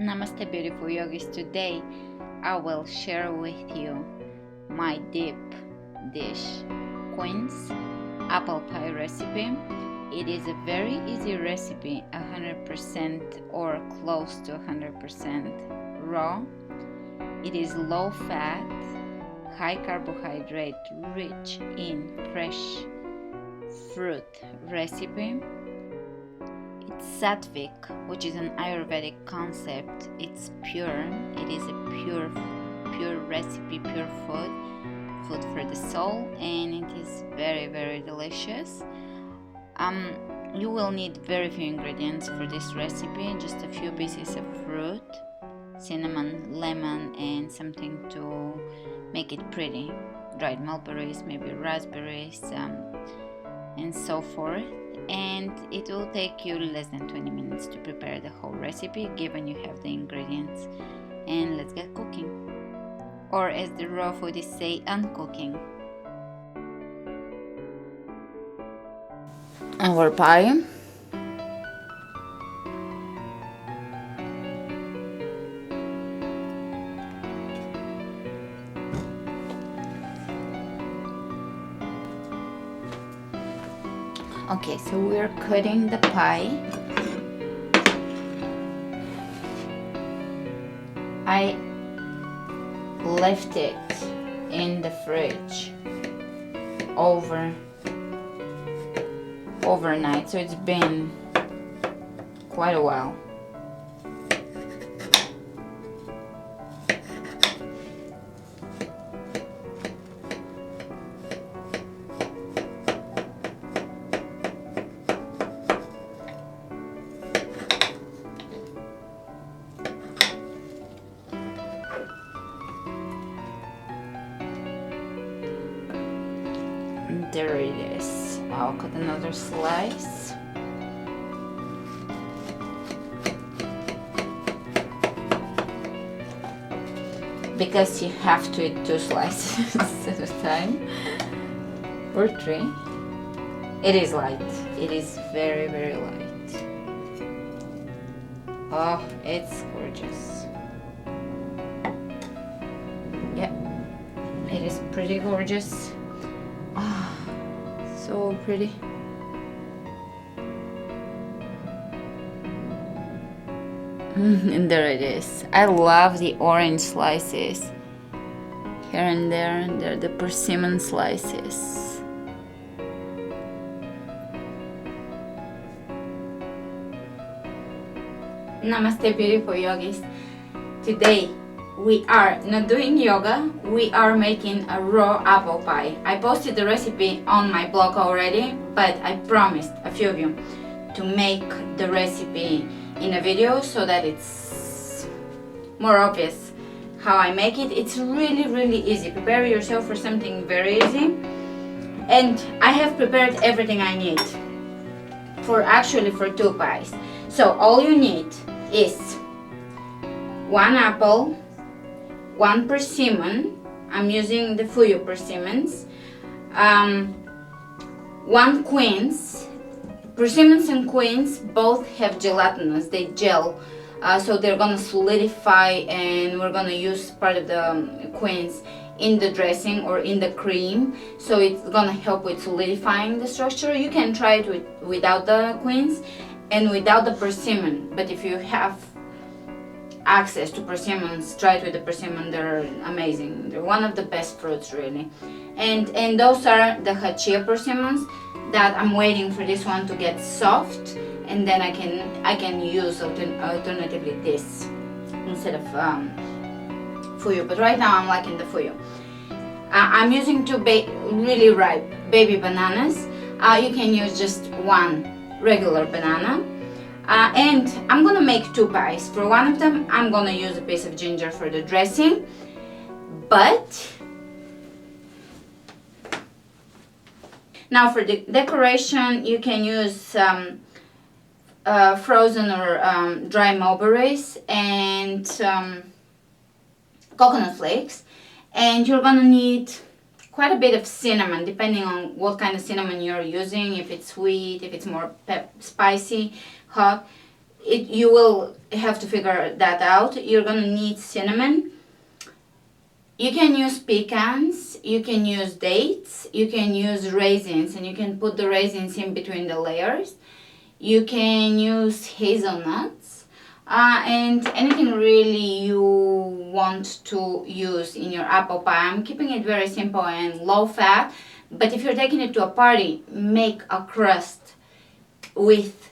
Namaste beautiful yogis. Today I will share with you my dip dish, Quince apple pie recipe. It is a very easy recipe, 100% or close to 100% raw. It is low fat, high carbohydrate, rich in fresh fruit recipe. It's sattvic, which is an Ayurvedic concept. It's pure. It is a pure recipe, pure food for the soul, and it is very, very delicious. You will need very few ingredients for this recipe, just a few pieces of fruit, cinnamon, lemon, and something to make it pretty. Dried mulberries, maybe raspberries, and so forth. And it will take you less than 20 minutes to prepare the whole recipe, given you have the ingredients. And let's get cooking, or as the raw foodies say, uncooking. Our pie. Okay, so we're cutting the pie. I left it in the fridge overnight, so it's been quite a while. There it is. I'll cut another slice. Because you have to eat 2 slices at a time, or 3. It is light. It is very, very light. Oh, it's gorgeous. Yeah, it is pretty gorgeous. So pretty. And there it is. I love the orange slices here and there, and they're the persimmon slices. Namaste beautiful yogis. Today we are not doing yoga, we are making a raw apple pie. I posted the recipe on my blog already, but I promised a few of you to make the recipe in a video so that it's more obvious how I make it. It's really, really easy. Prepare yourself for something very easy. And I have prepared everything I need for 2 pies. So all you need is 1 apple, 1 persimmon. I'm using the Fuyu persimmons. 1 quince. Persimmons and quince both have gelatinous. They gel, so they're gonna solidify, and we're gonna use part of the quince in the dressing or in the cream. So it's gonna help with solidifying the structure. You can try it without the quince and without the persimmon. But if you have access to persimmons, try it with the persimmon. They're amazing. They're one of the best fruits, really. And those are the hachia persimmons that I'm waiting for this one to get soft, and then I can use alternatively this instead of fuyu. But right now I'm liking the fuyu. I'm using 2 really ripe baby bananas. You can use just 1 regular banana. And I'm gonna make 2 pies. For one of them, I'm gonna use a piece of ginger for the dressing. But now for the decoration, you can use frozen or dry mulberries and coconut flakes. And you're gonna need quite a bit of cinnamon, depending on what kind of cinnamon you're using. If it's sweet, if it's more spicy, hot. you will have to figure that out. You're gonna need cinnamon. You can use pecans, you can use dates, you can use raisins, and you can put the raisins in between the layers. You can use hazelnuts, and anything really you want to use in your apple pie. I'm keeping it very simple and low fat, but if you're taking it to a party, make a crust with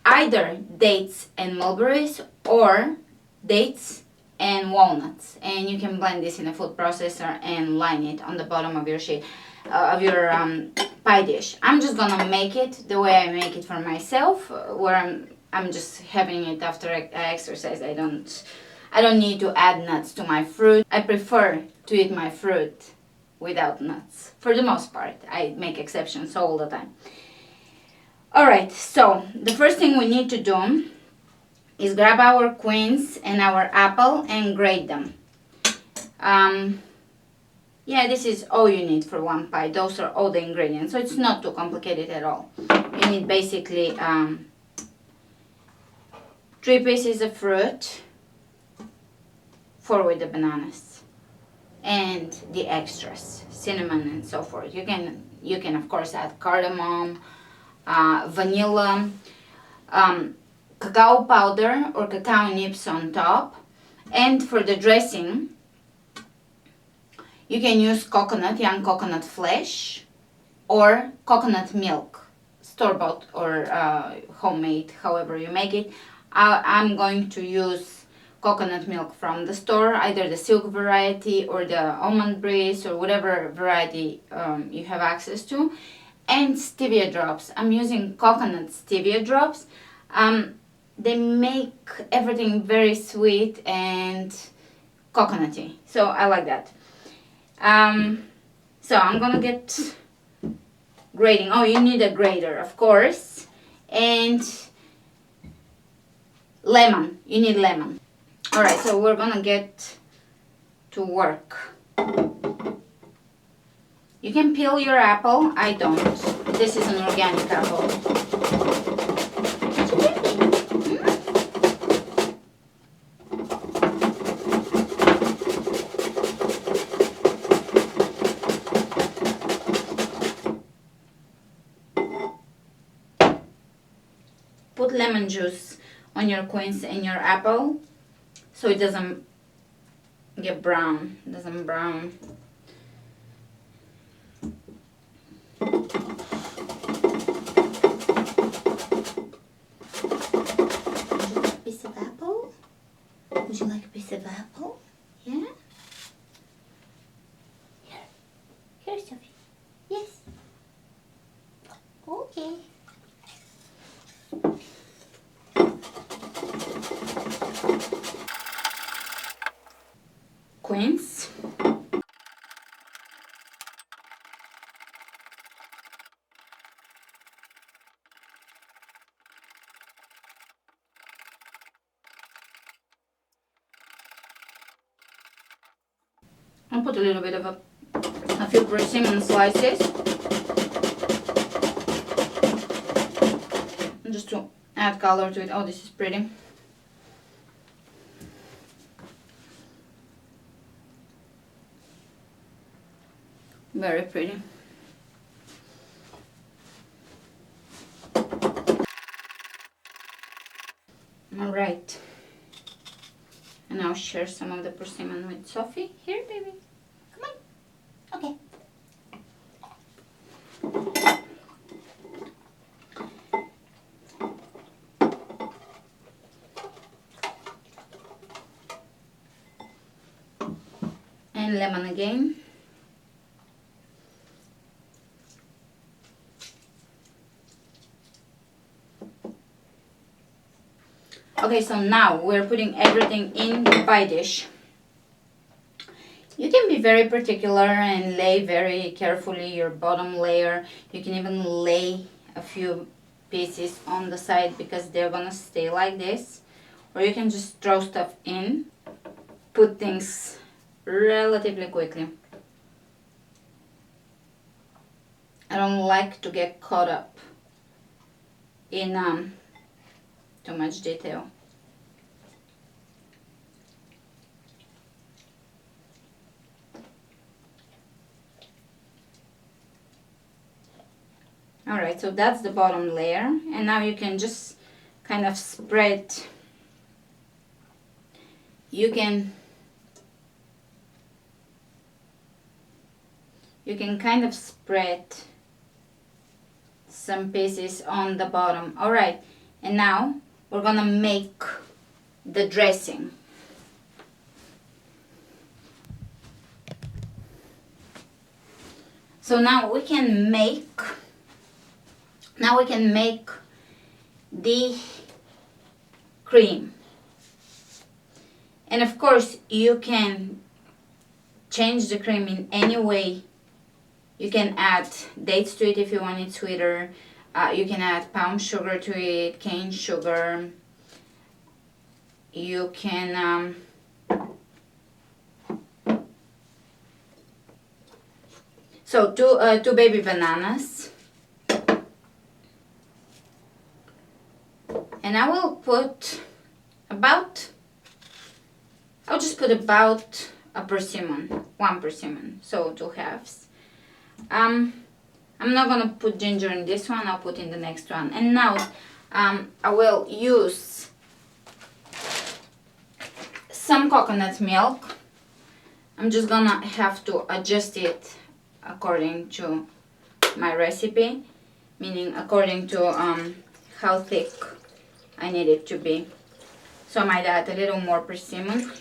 either dates and mulberries or dates and walnuts, and you can blend this in a food processor and line it on the bottom of your sheet of your pie dish. I'm just gonna make it the way I make it for myself, where I'm just having it after I exercise. I don't need to add nuts to my fruit. I prefer to eat my fruit without nuts for the most part. I make exceptions all the time. Alright, so the first thing we need to do is grab our quince and our apple and grate them. Yeah, this is all you need for one pie. Those are all the ingredients, so it's not too complicated at all. You need basically 3 pieces of fruit, 4 with the bananas, and the extras, cinnamon and so forth. You can of course add cardamom, vanilla, cacao powder or cacao nibs on top. And for the dressing, you can use young coconut flesh, or coconut milk, store-bought or homemade, however you make it. I'm going to use coconut milk from the store, either the silk variety or the almond breeze or whatever variety you have access to. And stevia drops. I'm using coconut stevia drops. They make everything very sweet and coconutty, so I like that. So I'm gonna get grating. Oh, you need a grater, of course, and lemon. You need lemon. All right, so we're gonna get to work. You can peel your apple. I don't. This is an organic apple. Put lemon juice on your quince and your apple so it doesn't get brown. It doesn't brown. Piece of apple? Would you like a piece of apple? Yeah? Here, Sophie. Yes. Okay. Quince. I'll put a little bit of a few persimmon slices, just to add color to it. Oh, this is pretty. Very pretty. All right. And I'll share some of the persimmon with Sophie. Here, baby. Come on. Okay. And lemon again. Okay, so now we're putting everything in the pie dish. You can be very particular and lay very carefully your bottom layer. You can even lay a few pieces on the side because they're gonna stay like this. Or you can just throw stuff in. Put things relatively quickly. I don't like to get caught up in too much detail. Alright, so that's the bottom layer, and now you can just kind of spread. You can kind of spread some pieces on the bottom. Alright, and now we're gonna make the dressing. So now we can make the cream. And of course you can change the cream in any way. You can add dates to it if you want it sweeter. You can add palm sugar to it, cane sugar. You can so two baby bananas. And I will put I'll just put about a persimmon, 1 persimmon, so 2 halves. I'm not gonna put ginger in this one, I'll put in the next one. And now I will use some coconut milk. I'm just gonna have to adjust it according to my recipe, meaning according to how thick I need it to be. So I might add a little more persimmon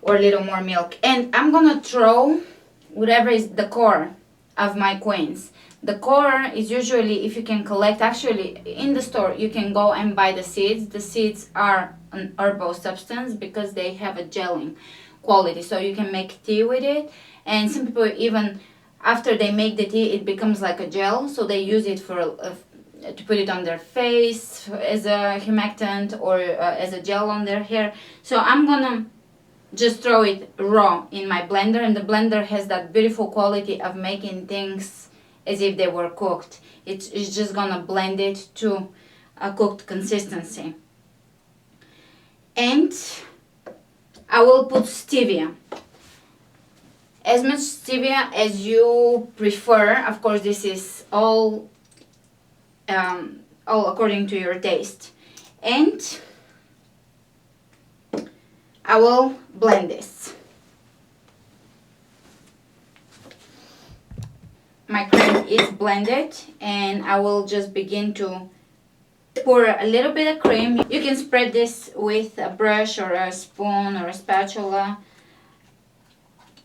or a little more milk. And I'm gonna throw whatever is the core of my quince. The core is usually, if you can collect, actually in the store you can go and buy the seeds. The seeds are an herbal substance because they have a gelling quality, so you can make tea with it. And some people, even after they make the tea, it becomes like a gel, so they use it for to put it on their face as a humectant or as a gel on their hair. So I'm gonna just throw it raw in my blender, and the blender has that beautiful quality of making things as if they were cooked. It's just gonna blend it to a cooked consistency. And I will put stevia. As much stevia as you prefer. Of course, this is all according to your taste. And I will blend this. My cream is blended, and I will just begin to pour a little bit of cream. You can spread this with a brush or a spoon or a spatula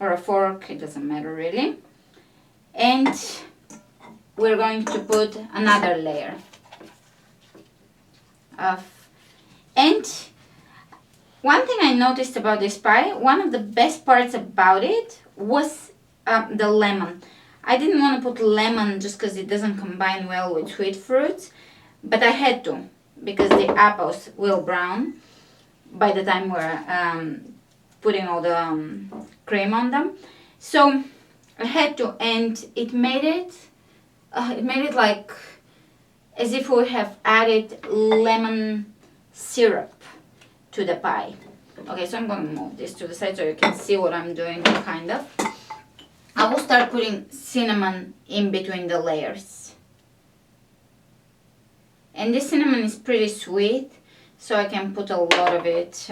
or a fork, it doesn't matter really. And we're going to put another layer of, and one thing I noticed about this pie, one of the best parts about it was the lemon. I didn't want to put lemon just because it doesn't combine well with sweet fruits, but I had to because the apples will brown by the time we're putting all the cream on them. So I had to, and it made it like as if we have added lemon syrup to the pie. Okay, so I'm going to move this to the side so you can see what I'm doing, kind of. I will start putting cinnamon in between the layers. And this cinnamon is pretty sweet, so I can put a lot of it,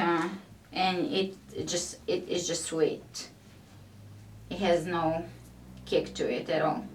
and it is just sweet. It has no kick to it at all.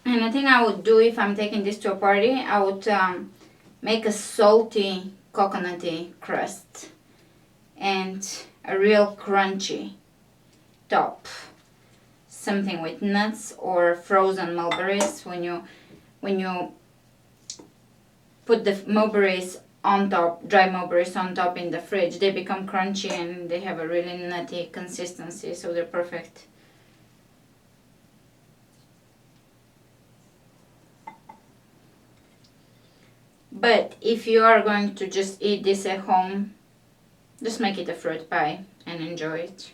And I think I would do, if I'm taking this to a party, I would make a salty coconutty crust and a real crunchy top. something with nuts or frozen mulberries. When you put the mulberries on top, dry mulberries on top in the fridge, they become crunchy and they have a really nutty consistency, so they're perfect. But if you are going to just eat this at home, just make it a fruit pie and enjoy it.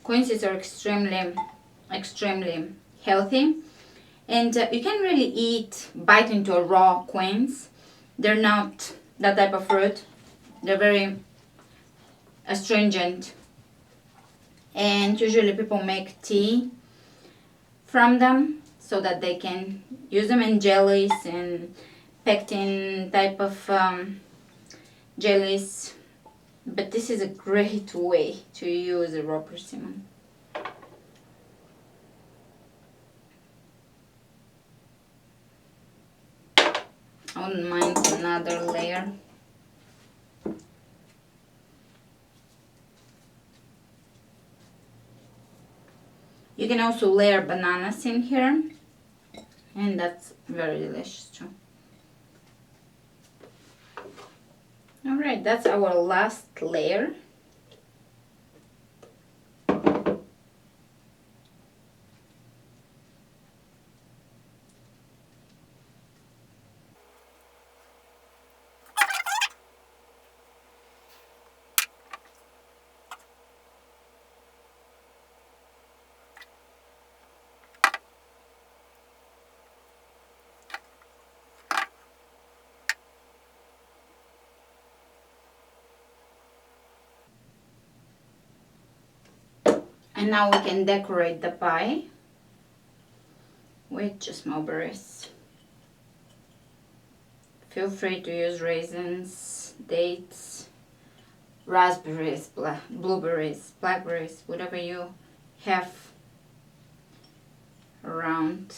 Quinces are extremely healthy, and you can really bite into a raw quince. They're not that type of fruit. They're very astringent, and usually people make tea from them so that they can use them in jellies and pectin type of jellies. But this is a great way to use a raw persimmon. I wouldn't mind another layer. You can also layer bananas in here, and that's very delicious too. Alright, that's our last layer. And now we can decorate the pie with just mulberries. Feel free to use raisins, dates, raspberries, blueberries, blackberries, whatever you have around.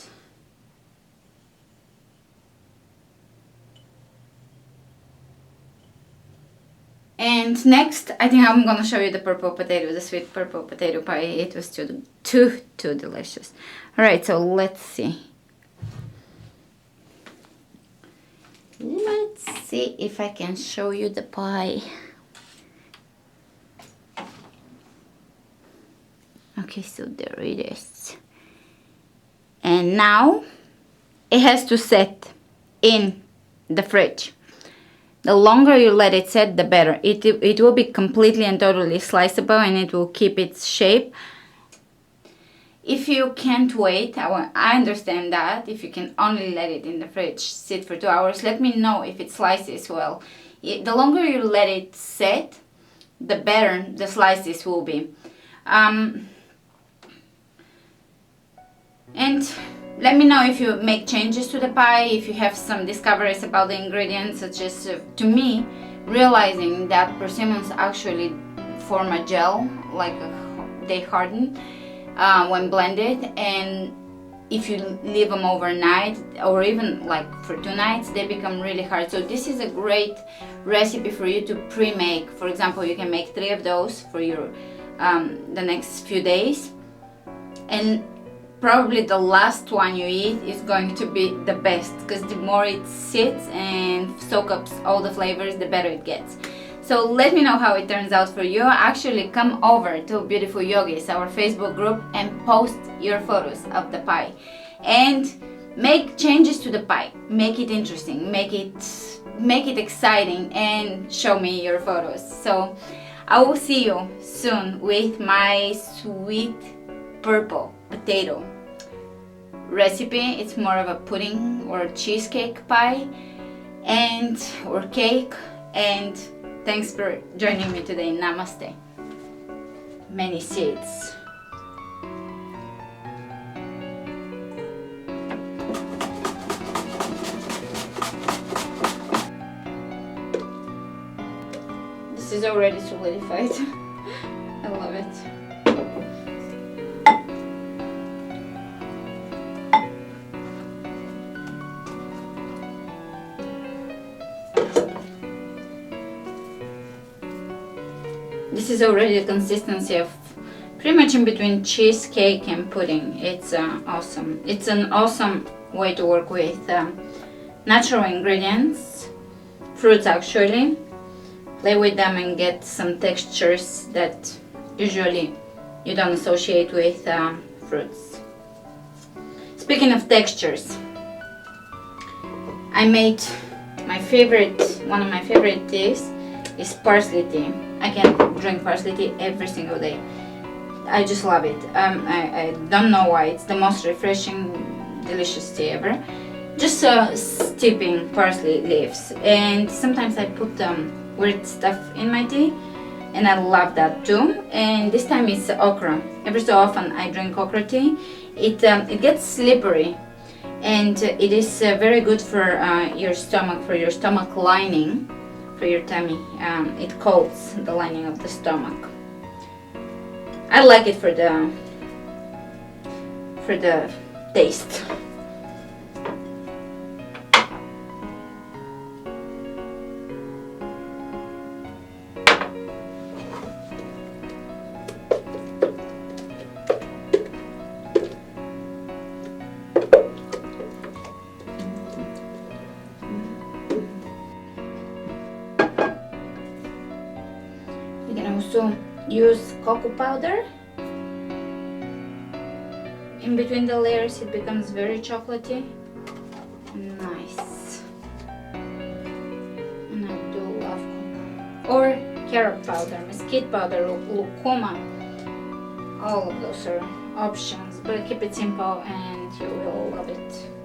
And next, I think I'm gonna show you the purple potato, the sweet purple potato pie. It was too delicious. All right, so let's see. Let's see if I can show you the pie. Okay, so there it is. And now it has to set in the fridge. The longer you let it set, the better. It will be completely and totally sliceable, and it will keep its shape. If you can't wait, I understand that. If you can only let it in the fridge sit for 2 hours, let me know if it slices well. The longer you let it set, the better the slices will be. And let me know if you make changes to the pie, if you have some discoveries about the ingredients, such as, to me, realizing that persimmons actually form a gel, like they harden when blended, and if you leave them overnight or even like for 2 nights, they become really hard. So this is a great recipe for you to pre-make. For example, you can make 3 of those for your the next few days, and probably the last one you eat is going to be the best, because the more it sits and soaks up all the flavors, the better it gets. So let me know how it turns out for you. Actually, come over to Beautiful Yogis, our Facebook group, and post your photos of the pie. And make changes to the pie. Make it interesting. Make it exciting, and show me your photos. So I will see you soon with my sweet purple potato recipe. It's more of a pudding or cheesecake pie or cake. And thanks for joining me today. Namaste. many seeds. This is already solidified. I love it. This is already the consistency of pretty much in between cheesecake and pudding. It's awesome. It's an awesome way to work with natural ingredients, fruits actually. Play with them and get some textures that usually you don't associate with fruits. Speaking of textures, I made one of my favorite teas is parsley tea. I can drink parsley tea every single day. I just love it. I don't know why. It's the most refreshing, delicious tea ever. Just steeping parsley leaves, and sometimes I put weird stuff in my tea, and I love that too. And this time it's okra. Every so often I drink okra tea. It gets slippery, and it is very good for your stomach lining, for your tummy. It coats the lining of the stomach. I like it for the taste. You can also use cocoa powder. In between the layers it becomes very chocolatey. Nice. And I do love cocoa. Or carrot powder, mesquite powder, lucuma. All of those are options, but keep it simple and you will love it.